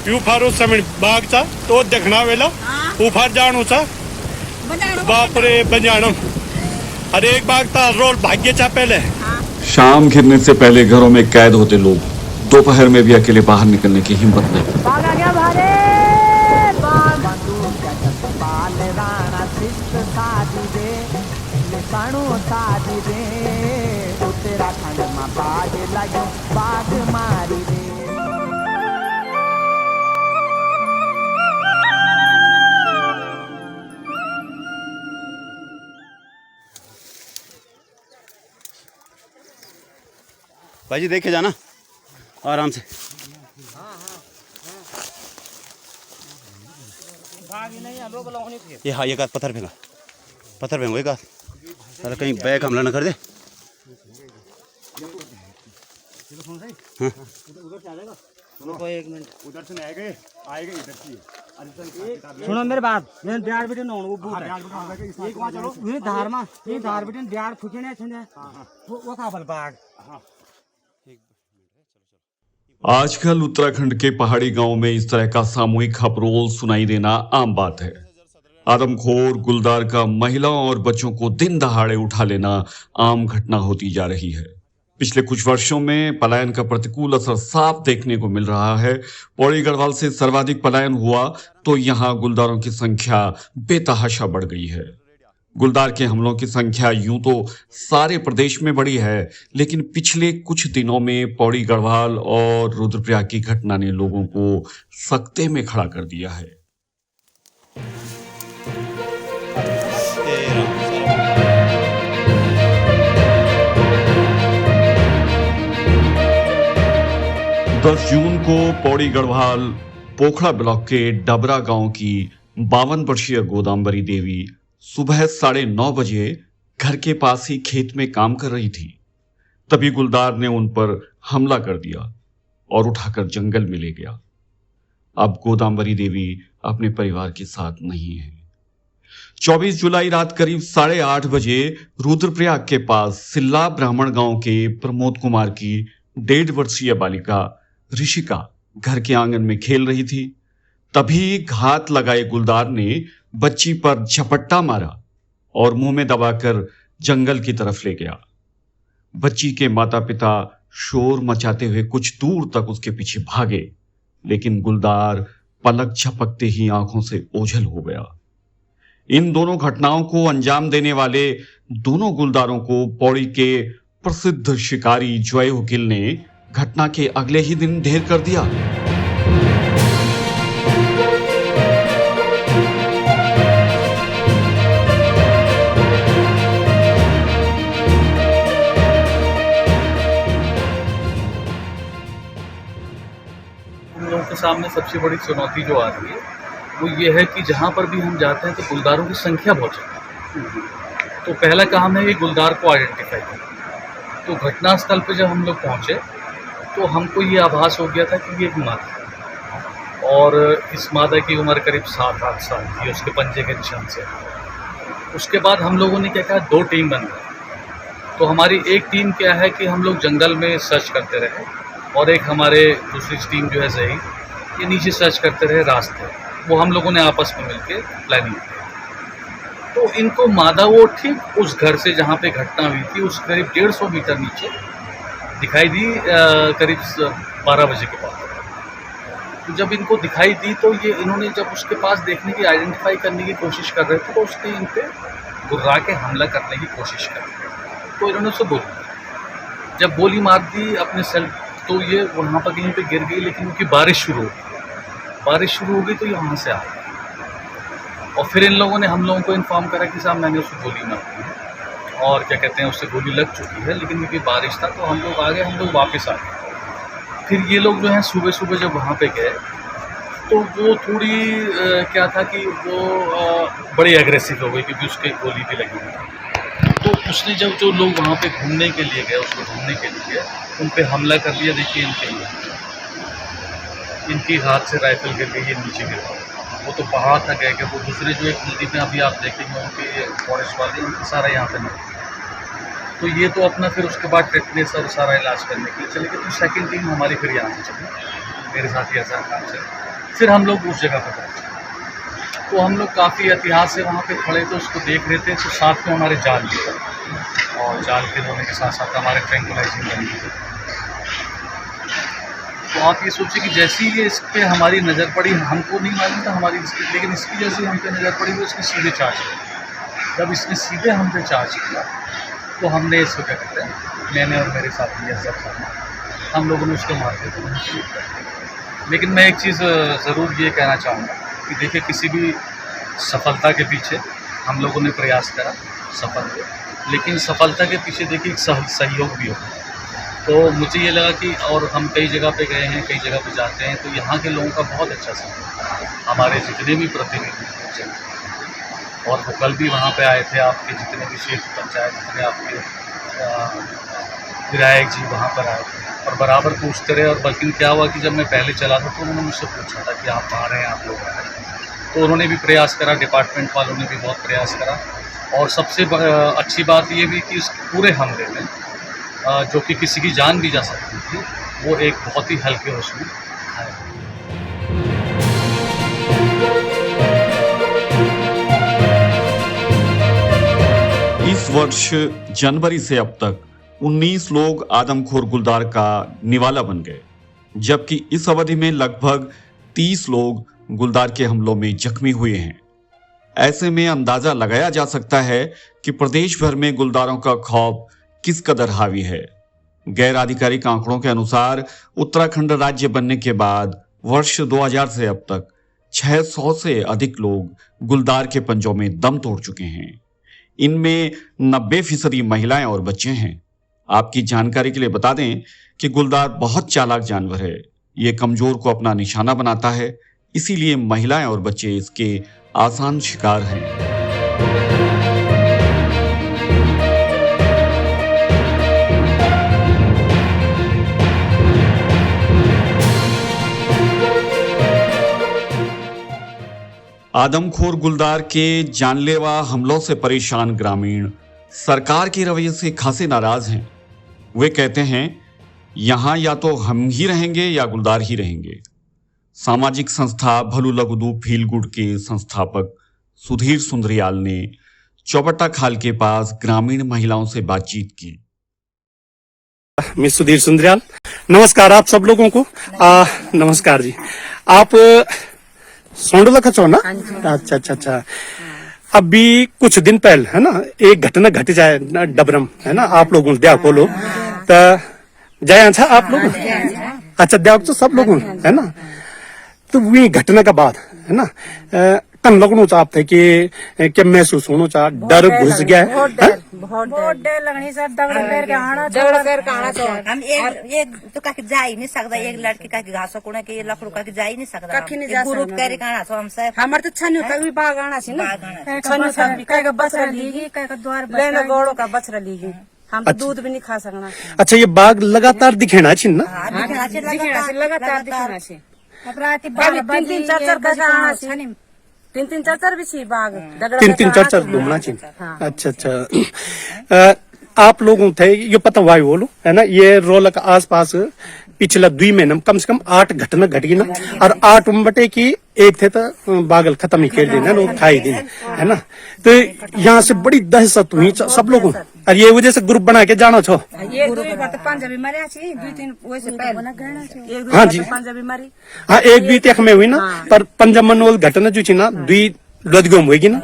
युफार समय बागचा तो देखना वेला उफार जाणूचा बापरे बंजाणम अरे एक बाग था रोल भाग्यचा पहले। शाम घिरने से पहले घरों में कैद होते लोग दोपहर में भी अकेले बाहर निकलने की हिम्मत नहीं। भाई जी देखे जाना आराम से। ये हाँ ये पत्थर फेंको एक अरे कहीं बैग हमला न कर दे। हाँ। उधर से आएगा इधर से। सुनो मेरे बात मैं बिहार बेटे नौन वो बूट है एक वहां चलो ये धार बेटे बिहार फुकने छने वो काबल बाग। आजकल उत्तराखंड के पहाड़ी गांव में इस तरह का सामूहिक खपरोल सुनाई देना आम बात है। आदमखोर गुलदार का महिलाओं और बच्चों को दिन दहाड़े उठा लेना आम घटना होती जा रही है। पिछले कुछ वर्षों में पलायन का प्रतिकूल असर साफ देखने को मिल रहा है। पौड़ी गढ़वाल से सर्वाधिक पलायन हुआ तो यहां गुलदारों की संख्या बेतहाशा बढ़ गई है। गुलदार के हमलों की संख्या यूं तो सारे प्रदेश में बढ़ी है, लेकिन पिछले कुछ दिनों में पौड़ी गढ़वाल और रुद्रप्रयाग की घटना ने लोगों को सकते में खड़ा कर दिया है। दस जून को पौड़ी गढ़वाल पोखड़ा ब्लॉक के डबरा गांव की 52 वर्षीय गोदाम्बरी देवी सुबह 9:30 बजे घर के पास ही खेत में काम कर रही थी। तभी गुलदार ने उन पर हमला कर दिया और उठाकर जंगल में ले गया। अब गोदाम्बरी देवी अपने परिवार के साथ नहीं है। 24 जुलाई रात करीब 8:30 बजे रुद्रप्रयाग के पास सिल्ला ब्राह्मण गांव के प्रमोद कुमार की 1.5 वर्षीय बालिका ऋषिका घर के आंगन में खेल रही थी। तभी घात लगाए गुलदार ने बच्ची पर झपट्टा मारा और मुंह में दबाकर जंगल की तरफ ले गया। बच्ची के माता पिता शोर मचाते हुए कुछ दूर तक उसके पीछे भागे, लेकिन गुलदार पलक झपकते ही आंखों से ओझल हो गया। इन दोनों घटनाओं को अंजाम देने वाले दोनों गुलदारों को पौड़ी के प्रसिद्ध शिकारी जॉय वकील ने घटना के अगले ही दिन ढेर कर दिया। के सामने सबसे बड़ी चुनौती जो आ रही है वो ये है कि जहाँ पर भी हम जाते हैं तो गुलदारों की संख्या बहुत ज़्यादा है। तो पहला काम है कि गुलदार को आइडेंटिफाई करना। तो घटनास्थल पे जब हम लोग पहुँचे तो हमको ये आभास हो गया था कि ये एक मादा है और इस मादा की उम्र करीब 7-8 साल की, उसके पंजे के निशान से। उसके बाद हम लोगों ने क्या कहा, 2 टीम बन गई। तो हमारी एक टीम क्या है कि हम लोग जंगल में सर्च करते रहे और एक हमारे दूसरी टीम जो है सही ये नीचे सर्च करते रहे रास्ते। वो हम लोगों ने आपस में मिलके प्लानिंग की। तो इनको मादा वो ठीक उस घर से जहाँ पे घटना हुई थी उस करीब 150 मीटर नीचे दिखाई दी, करीब 12 बजे के बाद। तो जब इनको दिखाई दी तो ये इन्होंने जब उसके पास देखने की आइडेंटिफाई करने की कोशिश कर रहे थे तो उसने इन पे गुर्रा के हमला करने की कोशिश की। तो इन्होंने उसे गोली मारी। जब गोली मार दी अपने सेल्फ तो ये वहाँ पर कहीं पे गिर गई, लेकिन उनकी बारिश शुरू हो गई तो ये वहाँ से आ गई। और फिर इन लोगों ने हम लोगों को इन्फॉर्म करा कि साहब मैंने उसको गोली मार दी है और क्या कहते हैं उससे गोली लग चुकी है, लेकिन क्योंकि बारिश था तो हम लोग आ गए, हम लोग वापस आ गए। फिर ये लोग जो हैं सुबह सुबह जब वहाँ पे गए तो वो थोड़ी क्या था कि वो बड़ी एग्रेसिव हो गई क्योंकि उसके गोली भी लगी हुई। तो उसने जब जो लोग वहाँ पे घूमने के लिए गए, उसको ढूंढने के लिए उन पे हमला कर लिया। देखिए इनकी हाथ से राइफल गिर गई, ये नीचे गिर गया। वो तो पहाड़ तक गए कि वो दूसरे जो एक नदी में अभी आप देखेंगे उनके फॉरेस्ट वाले उनका सारा यहाँ पे नहीं। तो ये तो अपना फिर उसके बाद टेटनेस और सारा इलाज करने के लिए चले गए। तो सेकंड टीम हमारी फिर यहाँ से चली, मेरे साथ ही ऐसा काम चला। फिर हम लोग उस जगह पर पहुँचे। तो हम लोग काफ़ी एहतियात से वहाँ पे खड़े थे, उसको देख रहे थे। तो साथ में हमारे जाल भी था और जाल के होने के साथ साथ हमारे ट्रैंकुलाइजिंग गन भी थे। तो आप ये सोचिए कि जैसे ही ये इस पर हमारी नज़र पड़ी, हमको नहीं मालूम था हमारी इसकी, लेकिन इसकी जैसे हम पे नज़र पड़ी वो इसने सीधे चार्ज किया। जब इसने सीधे हम पे चार्ज किया तो हमने इसको क्या कहते हैं, मैंने और मेरे साथी अफजल साहब, हम लोगों ने उसको मार दिया। लेकिन मैं एक चीज़ ज़रूर ये कहना चाहूँगा कि देखिए, किसी भी सफलता के पीछे हम लोगों ने प्रयास करा, सफल हुए, लेकिन सफलता के पीछे देखिए एक सहयोग भी होता है। तो मुझे ये लगा कि, और हम कई जगह पे गए हैं, कई जगह पे जाते हैं, तो यहाँ के लोगों का बहुत अच्छा सहयोग, हमारे जितने भी प्रतिनिधि थे और वो कल भी वहाँ पे आए थे, आपके जितने भी क्षेत्र पंचायत, जितने आपके विधायक जी वहाँ पर आए थे और बराबर पूछते रहे। और बल्कि क्या हुआ कि जब मैं पहले चला था तो उन्होंने मुझसे पूछा था कि आप कहाँ रहे हैं, आप लोग आ रहे हैं। तो उन्होंने भी प्रयास करा, डिपार्टमेंट वालों ने भी बहुत प्रयास करा। और सबसे अच्छी बात ये भी कि इस पूरे हमले में जो कि किसी की जान भी जा सकती थी, वो एक बहुत ही हल्के होश में आए। इस वर्ष जनवरी से अब तक 19 लोग आदमखोर गुलदार का निवाला बन गए, जबकि इस अवधि में लगभग 30 लोग गुलदार के हमलों में जख्मी हुए हैं। ऐसे में अंदाजा लगाया जा सकता है कि प्रदेश भर में गुलदारों का खौफ किस कदर हावी है। गैर आधिकारिक आंकड़ों के अनुसार उत्तराखंड राज्य बनने के बाद वर्ष 2000 से अब तक 600 से अधिक लोग गुलदार के पंजों में दम तोड़ चुके हैं। इनमें 90% महिलाएं और बच्चे हैं। आपकी जानकारी के लिए बता दें कि गुलदार बहुत चालाक जानवर है। ये कमजोर को अपना निशाना बनाता है, इसीलिए महिलाएं और बच्चे इसके आसान शिकार हैं। आदमखोर गुलदार के जानलेवा हमलों से परेशान ग्रामीण सरकार के रवैये से खासे नाराज हैं। वे कहते हैं, यहां या तो हम ही रहेंगे या गुलदार ही रहेंगे। सामाजिक संस्था भलू लघुदू फील गुड के संस्थापक सुधीर सुंदरियाल ने चौबट्टा खाल के पास ग्रामीण महिलाओं से बातचीत की। मैं सुधीर सुंदरियाल, नमस्कार आप सब लोगों को। नमस्कार जी। आप सोंडला खचो ना? अच्छा। अभी कुछ दिन पहले है ना, एक घटना घट जाए डबरम, है ना, आप लोगों द्या खोलो तो जया था आप लोग। अच्छा, द्या तो सब लोगों है ना। तो वही घटना का बाद है ना, तन लगनो चाह थे कि क्या महसूस होना चाह, डर घुस गया है। बहुत डर लगनी सर, दगड़ करके आना चाहिए। हम एक तो काकी जा ही नहीं सकता, एक लड़की काकी घासो कोने के लकड़ू काकी जा ही नहीं सकता, काकी नहीं जा सकता। करे काना सो हम सब हमार तो छन्नु का भी बाग आना छी ना, छन्नु का भी काई का बछड़ा लीगी, काई का द्वार लेना गोड़ो का बछड़ा लीगी, हम तो दूध भी नहीं खा सकना। अच्छा, ये बाग लगातार दिखेना छी ना? लगातार दिखेना छी। अपराती बाग 3-4 का आना छी, 3-4 भी छी बाग, 3-4 घूमना चाहिए। अच्छा। आप लोगों थे ये पता हुआ बोलो है ना, ये रोल का आसपास पिछला 2 महीने में कम से कम 8 घटना घटी ना, और 8 बटे की एक थे तो बागल खत्म ही कर देना ना, खाई दिन है ना। तो यहाँ से बड़ी दहशत हुई सब लोगों, और ये वजह से ग्रुप बना के जाना छो। ये 2 बार पंजाबी मरे छी, 2-3 वैसे पहले हाँ जी, पंजाबी मरी। हाँ, एक 2 तक में हुई ना, पर पंजाब मनोल घटना जो थी ना, 2 लदगोम होगी ना,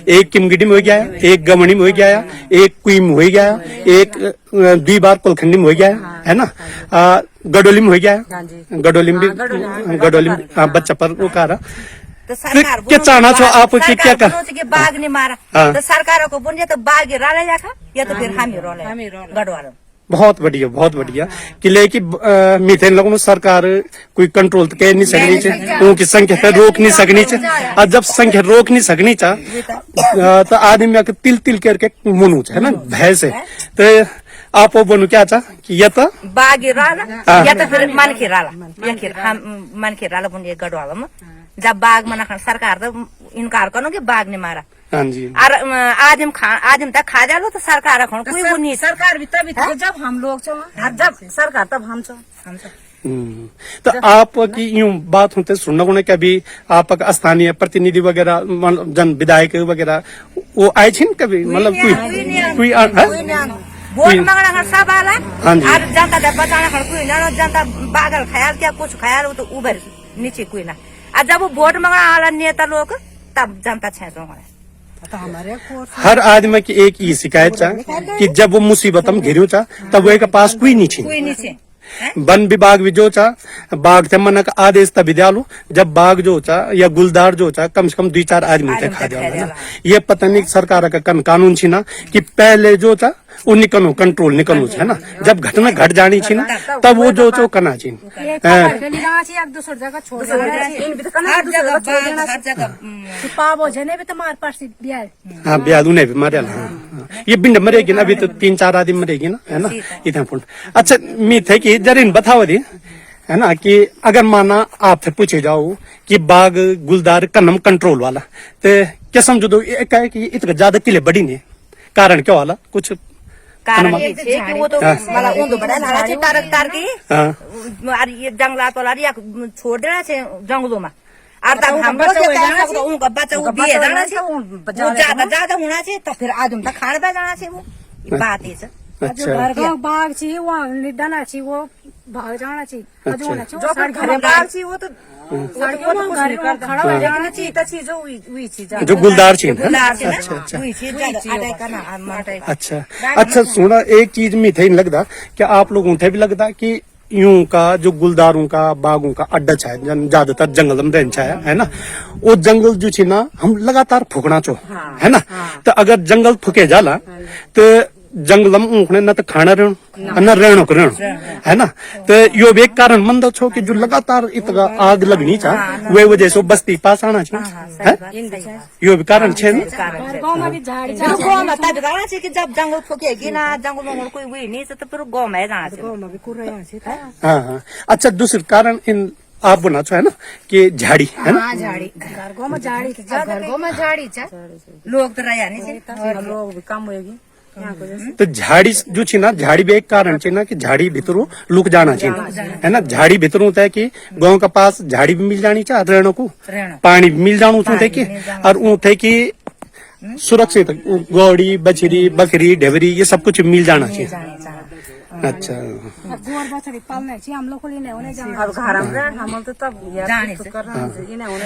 एक किमगिडी में हो गया, एक गमणी में हो गया, एक कुई में हो गया, एक 2 बार कोलखंडी में हो गया है ना, गडोली में हो गया, गडोली में बच्चा पर वो कहा। तो सरकार क्या चाहना छो आप कि क्या कर बाघ नहीं मारा तो सरकार को बोलिए तो बाघ राला जाखा, या तो फिर हम ही रोले गढ़वाल। बहुत बढ़िया किले की मीथेन लोगों सरकार कोई कंट्रोल तो कह नहीं सकनी चाहिए, उनकी संख्या पे रोक नहीं सकनी चाहिए, और जब संख्या रोक नहीं सकनी चाहिए तो आदमी आके तिल करके मुनू है ना, भय से। तो आप वो बोलो क्या चाह कि या तो बाघ राला या तो फिर मन के राला, हम मन के राला बोलिए गढ़वाल में। जब बाघ मना सरकार तो इनकार करो कि बाघ ने मारा। हाँ जी। और आदिम तक खा जालो तो सरकार कोई वो नहीं, सरकार भी तभी जब हम लोग जब सरकार तब हम तो आपकी यूं बात होते सुनने को क्या भी आप स्थानीय प्रतिनिधि वगैरह जन विधायक वगैरह वो आए थे कभी मतलब कोई वोट मांगना सब आला हाँ जी। और जनता जब बचाना कोई ना जनता बागल ख्याल क्या कुछ ख्याल तो उबर नीचे कोई ना और जब वो वोट मांगना आला नेता लोग तब जनता छेड़ो हर आदमी की एक ही शिकायत चा कि जब वो मुसीबत हम घिरू चा तब वो के पास कोई नहीं छे कोई नीचे वन विभाग भी जो चा बाघ थे मन का आदेश तभी दियालो जब बाघ जो चा या गुलदार जो चा कम से कम 2-4 आदमी थे खा दिया ये पता नहीं सरकार का कानून छी ना कि पहले जो चा वो निकलो कंट्रोल निकलो है ना जब घटना घट जानी छी ना तब वो जो करना छी हाँ ब्याह उन्हें भी मारे ये बिंड मरेगी ना अभी तो 3-4 आदमी मरेगी ना है ना इतना फुट अच्छा मीत है कि जरिन बताओ दी है ना कि अगर माना आपसे पूछे जाओ कि बाघ गुलदार कनम कंट्रोल वाला तो क्या समझो दो कि इतना ज्यादा किले बड़ी नहीं कारण क्या वाला कुछ कारण ये छे कि वो तो मला उंदो बड़ा नाला छे तार की और ये जंगलात वाला या छोड़ देना छे जंगलों में और तब हम बच्चा उनका बच्चा वो भी जाना छे वो ज्यादा होना छे तो फिर आदमी तक खाने पे जाना छे वो बात है अच्छा बाघ छी वो निदाना छी वो भाग जाना छी जो होना छी जो घर बाघ छी वो तो सड़कों तो कुछ नहीं करता खड़ा हो जाना छी त छी जो हुई छी जो गुलदार छी अच्छा हुई छी ज्यादा करना माटे अच्छा अच्छा सुना एक चीज में थे लगता क्या आप लोगों थे भी लगता कि यूं का जो गुलदारों का बागों का अड्डा छा ज्यादातर जंगल में रहना छाया है ना वो जंगल जो छी ना हम लगातार फूकना चो है ना तो अगर जंगल फूके जाला तो जंगल में ऊँखने न तो खाना रहना न रहना को रहना है ना तो यो भी एक कारण मंद छो कि जो लगातार इतना आग लगनी चा वे वजह से बस्ती पास आना चाहिए यो भी कारण छे गाँव में भी झाड़ी गाँव में तब जाना चाहिए कि जब जंगल फूकेगी ना जंगल में कोई हुई नहीं तो फिर गाँव में जाना चाहिए गाँव में भी कुर्रा से हाँ हाँ अच्छा दूसरा कारण इन आप बोला है ना कि झाड़ी है ना झाड़ी गाँव में झाड़ी गाँव में झाड़ी लोग तो रहा नहीं लोग भी कम होगी तो झाड़ी जो छी ना झाड़ी भी एक कारण छे ना कि झाड़ी भीतरों लुक जाना चाहिए है ना झाड़ी भीतरों होता है कि गांव के पास झाड़ी भी मिल जानी चाहिए रहने को पानी भी मिल जाना चाहिए कि और ऊँटे की सुरक्षित गौड़ी बछरी बकरी ढेबरी ये सब कुछ मिल जाना चाहिए अच्छा गोर बछड़ी पालने चाहिए हम लोग को नहीं होने जाना अब घर में हम तो तब जाने से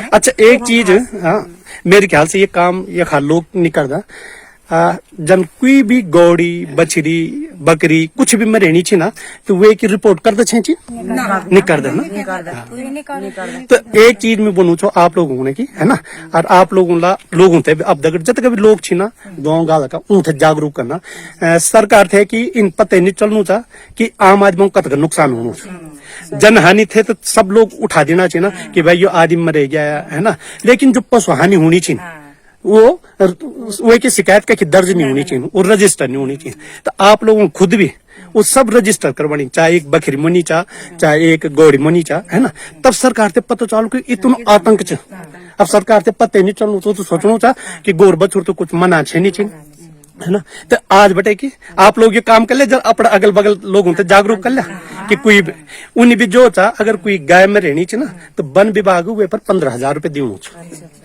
अच्छा एक चीज हाँ मेरे ख्याल से ये काम ये खा लोग नहीं करता जन कोई भी गौड़ी बछरी बकरी कुछ भी में रहनी चाहिए ना तो वे की रिपोर्ट कर दे नहीं कर दे ना तो एक चीज में बोलूँ छो आप लोगों ने की है ना और आप लोगों थे अब तक जब भी लोग छी ना गाँव गाँव का उनसे जागरूक करना सरकार थे कि इन पते नहीं चलना चा कि आम आदमी को कत नुकसान होना जनहानि थे तो सब लोग उठा देना चाहिए ना कि भाई ये आदमी मर गया है ना लेकिन जो पशु हानि होनी चाहिए वो की शिकायत का दर्ज नहीं होनी चाहिए वो रजिस्टर नहीं होनी चाहिए तो आप लोगों खुद भी वो सब रजिस्टर करवानी चाहे एक बकरी मनी चाहे एक गौड़ी मनी है ना तब सरकार से पता चलो कि इतना आतंक च अब सरकार से पता नहीं चलना तो सोचना चा कि गोर बछुर तो कुछ मना छे नहीं चाहिए है ना तो आज बटे की आप लोग ये काम कर ले जब अपना अगल बगल लोगों से जागरूक कर ले कि कोई उन्हें भी जो चा अगर कोई गाय में रहनी चाहिए ना तो वन विभाग वे पर 15,000 रुपए दू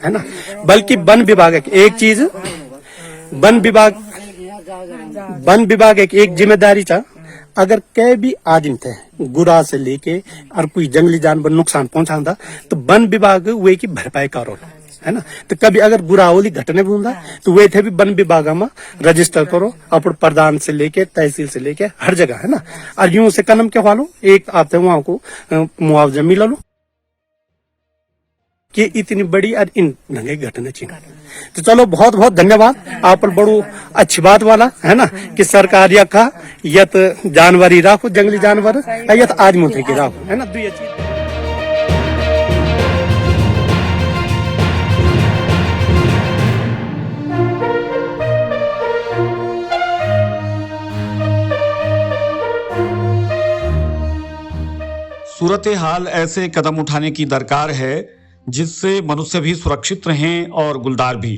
है ना बल्कि वन विभाग एक चीज वन विभाग एक जिम्मेदारी चा अगर कई भी आदमी थे गुरा से लेके और कोई जंगली जानवर नुकसान पहुंचाता तो वन विभाग वे की भरपाई करो है ना तो कभी अगर गुरावली घटने भी होता तो वे थे भी वन विभाग में रजिस्टर करो अपने प्रधान से लेके तहसील से लेके हर जगह है ना और यूं से कलम के वालो एक आपसे वहां को मुआवजा मिला लो कि इतनी बड़ी और इन ढंगे घटना चाहिए तो चलो बहुत बहुत धन्यवाद आप पर बड़ो अच्छी बात वाला है ना कि सरकार या का यत जानवर ही राखो जंगली जानवर यत आदमी थे कि राखो है ना दुई चीज सूरत हाल ऐसे कदम उठाने की दरकार है जिससे मनुष्य भी सुरक्षित रहें और गुलदार भी।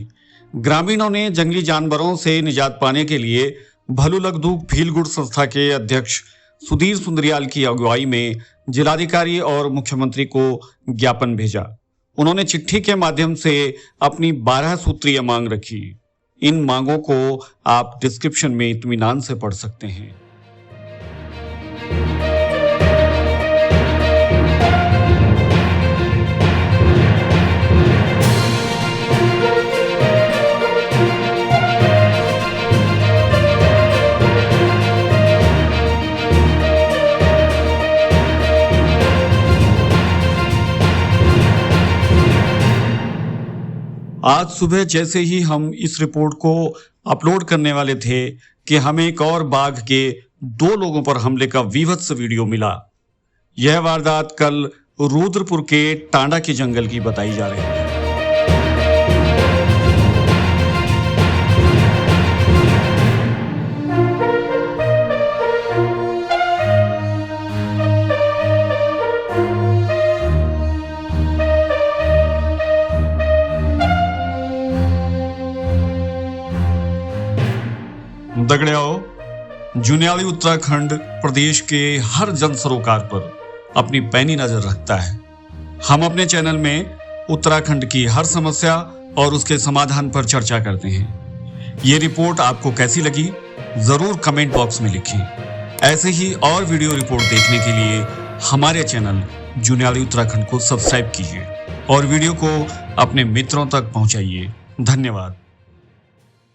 ग्रामीणों ने जंगली जानवरों से निजात पाने के लिए भलुलगदुग फील गुड संस्था के अध्यक्ष सुधीर सुंद्रियाल की अगुवाई में जिलाधिकारी और मुख्यमंत्री को ज्ञापन भेजा। उन्होंने चिट्ठी के माध्यम से अपनी 12 सूत्रीय मांग रखी। इन मांगों को आप डिस्क्रिप्शन में इत्मीनान से पढ़ सकते हैं। आज सुबह जैसे ही हम इस रिपोर्ट को अपलोड करने वाले थे कि हमें एक और बाघ के 2 लोगों पर हमले का विभत्स वीडियो मिला। यह वारदात कल रुद्रपुर के टांडा के जंगल की बताई जा रही है। दगड़ियाओ, जुनियाली उत्तराखंड प्रदेश के हर जन सरोकार पर अपनी पैनी नजर रखता है। हम अपने चैनल में उत्तराखंड की हर समस्या और उसके समाधान पर चर्चा करते हैं। ये रिपोर्ट आपको कैसी लगी जरूर कमेंट बॉक्स में लिखें। ऐसे ही और वीडियो रिपोर्ट देखने के लिए हमारे चैनल जुनियाली उत्तराखंड को सब्सक्राइब कीजिए और वीडियो को अपने मित्रों तक पहुंचाइए। धन्यवाद।